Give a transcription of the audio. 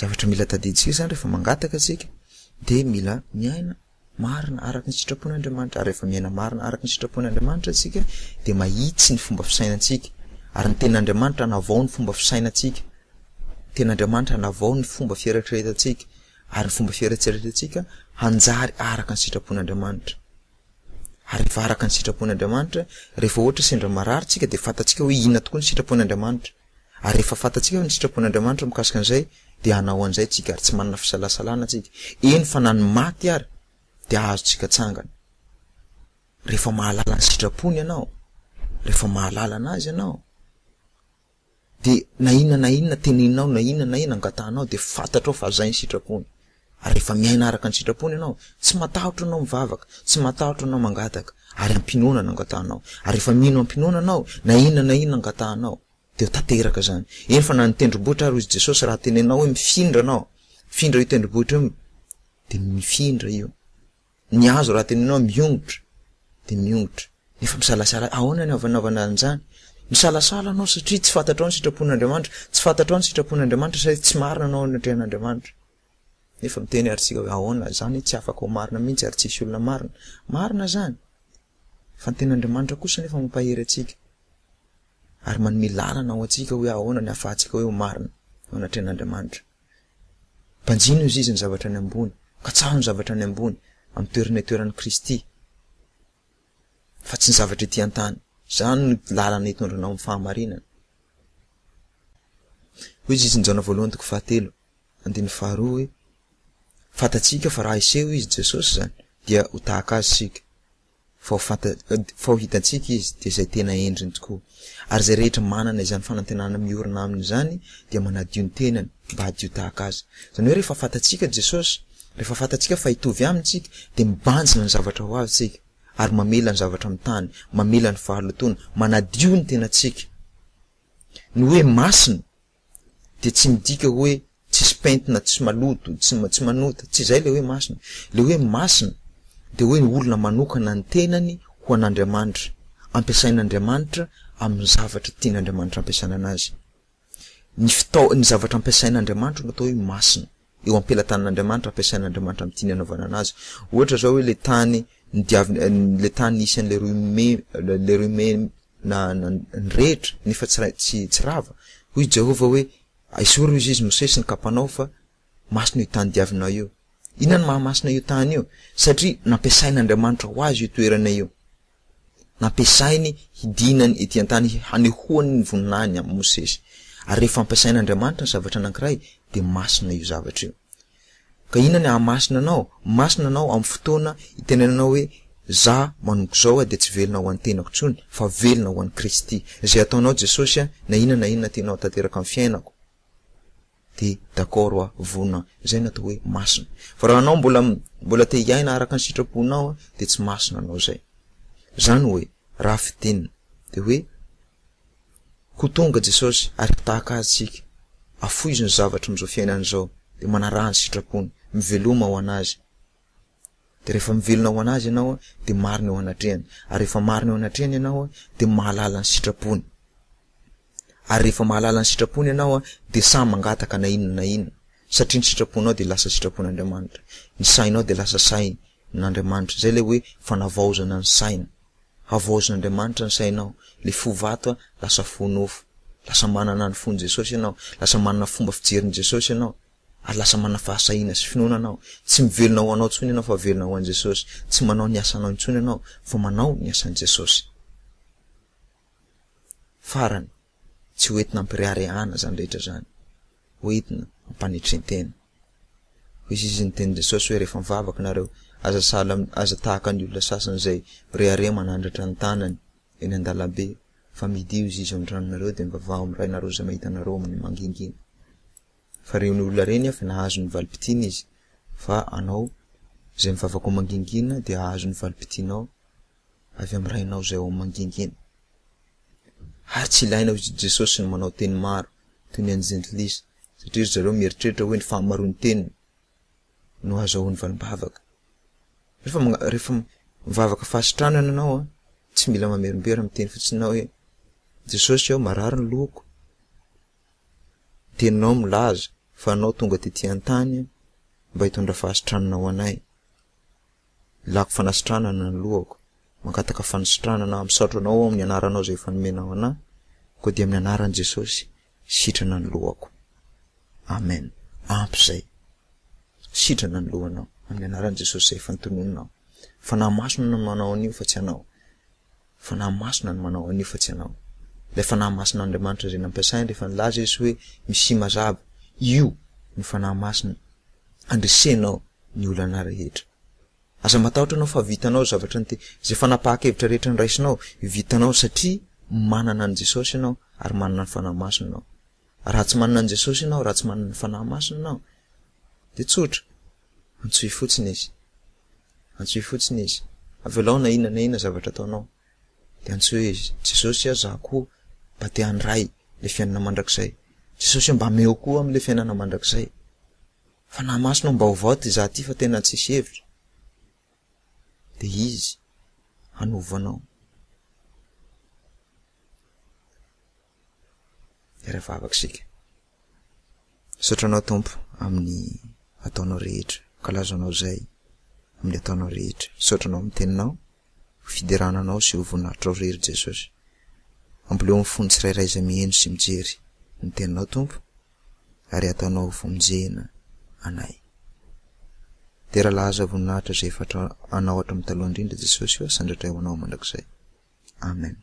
zavatra mila tadiditsika zany rehefa mangataka atsika de mila miaina marina araka ny sitrapon'Andriamanitra. Ary rehefa miaina marina araka ny sitrapon'Andriamanitra atsika de mahitsy ny fomba fisainantsika. Ary ny ten'Andriamanitra anavao ny fomba fisainantsika. Ten'Andriamanitra anavao ny fomba fieritreretantsika. Ary ny fomba fieritreretantsika hanjary araka ny sitrapon'Andriamanitra. Ary rehefa araka ny sitrapon'Andriamanitra, rehefa ohatra sendra marary tsika de fatatsika hoe inona tokoa ny sitrapon'Andriamanitra. Ary rehefa fatatsika hoe ny sitrapon'Andriamanitra mikasika an'izay de hanao an'izay tsika ary tsy manana fisalasalana tsika. Eny fa na ny maty ary de ahazotsika tsangana. Rehefa mahalala ny sitrapony ianao, rehefa mahalala anazy ianao, de na inona teneninao, na inona angatanao de fantatrao fa zay ny sitrapony. Ary rehefa miaina araka ny sitrapony ianao, tsy matahotra anao mivavaka, tsy matahotra anao mangataka, ary ampinoana no angatanao. Ary rehefa mino ampinoana anao, na inona angatanao de tanteraka zany. Eny fa na ny tendrombohitra ary hozy Jesosy raha tenenao hoe mifindra anao, mifindra io tendrombohitra io de mifindra io. Ny hazo raha tenenao miongotra de miongotra. Nefa misalasala ahoana ny avanaovana an'izany? Misalasala anao satria tsy fantatrao ny sitrapon'Andriamanitra, tsy fantatrao ny sitrapon'Andriamanitra satria tsy marina anao ny atrehan'Andriamanitra. Nefa miteny ary tsika hoe ahoana zany tsy afaka ho marina mihitsy ary tsisy olona marina. Marina zany. Fa ny ten'Andriamanitra kosa nefa mampahery atsika. Ary manome lalana ho atsika hoe ahoana ny ahafahantsika hoe ho marina ao anatrehan'Andriamanitra. Mpanjino izy ny zavatra any ambony, katsaho ny zavatra any ambony amin'ny toeran'ny Kristy. Fa tsy ny zavatra ety an-tany. Zany ny lalana hitondranao amin'ny fahamarinana. Hoy izy ny Jaona 1:7-9 hoe fatatsika fa raha iseho izy Jesosy zany dia ho tahaka azy sika. Fa ho hitantsika izy dia izay tena endriny tokoa. Ary izay rehetra manana izany fanantenana miorina aminy zany dia manadio ny tenany mba hadio tahaka azy. Zany hoe rehefa fatatsika Jesosy, rehefa fatatsika fa hitovy amintsika dia mibanjina ny zavatra ho avy tsika. Ary mamela ny zavatra amin'ny tany, mamela ny fahalotona, manadio ny tenatsika. Ny hoe masina dia tsy midika hoe tsisy pentina, tsy maloto, tsy manota, tsy izay le hoe masina. Le hoe masina dia hoe olona manokana ny tenany ho an'Andriamanitra, ampiasain'Andriamanitra amin'ny zavatra tian'Andriamanitra ampiasaina anazy. Ny zavatra ampiasain'Andriamanitra no atao hoe masina. Eo ampelantan'Andriamanitra ampiasain'Andriamanitra amin'ny tiany anaovana anazy. Ohatra zao hoe le tany nisy an'le rume na rehetra nefa tsy rava. Hoy Jehova hoe aisory izy Mosesy ny kapanao fa masina io tany diavinao io. Inona ny mahamasina io tany io? Satria nampiasain'Andriamanitra ho azy io toerana io. Nampiasainy hidinany ety an-tany hanehoany ny voninahiny amin'ny Mosesy. Ary rehefa ampiasain'Andriamanitra ny zavatra anankiray dia masina io zavatra io. Ka inona ny hahamasina anao? Masina anao amin'ny fotoana itenenanao hoe za manoko zao dia tsy velona ho an'ny tenako tsony fa velona ho an'ny Kristy. Izay ataonao Jesosy na inona tianao tanteraka amin'ny fiainako de d'accord vona. Izay natao hoe masina. Fa raha anao mbola te hiaina araka ny sitraponao de tsy masina anao zay. Zany hoe raha fitenina de hoe ko tonga Jesosy ary tahaka azy sika, afoizy ny zavatra amin'izao fiainana zao de manaraha ny sitrapony, miveloma ho anazy. De rehefa mivelona ho anazy ianao de marina eo anatrehany. Ary rehefa marina eo anatrehany ianao de mahalala ny sitrapony. Ary rehefa mahalala ny sitrapony ianao de samy mangataka na inona. Satria ny sitraponao de lasa sitrapon'Andriamanitra. Ny sainao de lasa sain'Andriamanitra. Zay le hoe fanavaozana ny saina. Havaozan'Andriamanitra ny sainao. Le fo vato lasa fo nofo. Lasa manana ny fon'ny Jesosy ianao. Lasa manana fomba fijerin'i Jesosy ianao. Ary lasa manana fahasahina sy finoana anao. Tsy mivelona ho anao tsony ianao fa velona ho an'i Jesosy. Tsy manao ny asanao intsony ianao fa manao ny asan'i Jesosy. Farany tsy hoentina ampireharehana zany rehetra zany. Hoentina ampanetren-tena. Hoy izy ny teny Jesosy hoe rehefa mivavaka nareo aza tahaka ny olona sasany zay rehareha manandratra ny tanany eny an-dalambe fa midio izy an-tranonareo de mivavaha amin'ny rainareo izay mahitanareo amin'ny mangingina. Fa reny olona reny fa nahazo ny valim-pitiana izy, fa anao izay mivavaka ao mangingina de ahazo ny valim-pitianao avy amin'ny rainao izay ao mangingina. Ary tsy ilaina hoy Jesosy ny manao teny maro toy ny anjentilisa satria zareo mieritreritra hoe ny fahamaroan'ny teniny no azahoany valim-bavaka. Rehefa mivavaka fasitrano ianao tsy mila mamerimbery amin'ny teny fotsinao hoe Jesosy ao marary ny loko. Teninao milaza fa anao tonga tety an-tany mba hitondra fahasitranana ho anay. Lako fanasitranana ny lohako, mankataka fanasitranana misaotra anao amin'ny anaranao zay efa nomenao anahy, koa dia amin'ny anaran'i Jesosy sitrana ny lohako. Amen. Ampy zay. Sitrana ny lohanao amin'ny anaran'i Jesosy zay efa notonononao. Fanahy masina no manao an'io fa tsy anao. Fanahy masina no manao an'io fa tsy anao. Ilay fanahy masina Andriamanitra zay nampiasainy rehefa nilaza izy hoe misy mazava, io ny fanahy masina andrisenao ny olana rehetra. Aza matahotra anao fa vitanao zavatra zay fanapahan-kevitra rehetra niraisinao, vitanao satria manana an Jesosy ianao ary manana ny fanahy masina ianao. Raha tsy manana an Jesosy ianao, raha tsy manana ny fanahy masina ianao, de tsotra, antsoy fotsiny izy. Antsoy fotsiny izy. Avelao na ina zavatra ataonao. De antsoy izy, Jesosy aza koa mba te handray le fiainana mandrakizay. Jesosy mba meo koa am'le fiainana mandrakizay. Fanahy masina mba hovaoty za ty fa tena tsisy hevitra. De izy hanovanao. Iara-vavaka sika. Sotranao Tompo amin'ny ataonao rehetra, kalazanao zay amin'ny ataonao rehetra. Sotranao amin'ny teninao, fiderananao sy hovoninahitranao rery Jesosy. Amboleo amin'ny fony tsirairay izay miheno sy mijery ny teninao Tompo, ary ataonao vomonjena anay. Tera laza voninahitra zay efatra anao hatraminy taloha indrindra Jesosy io, sandratray ho anao mandrakizay. Amen.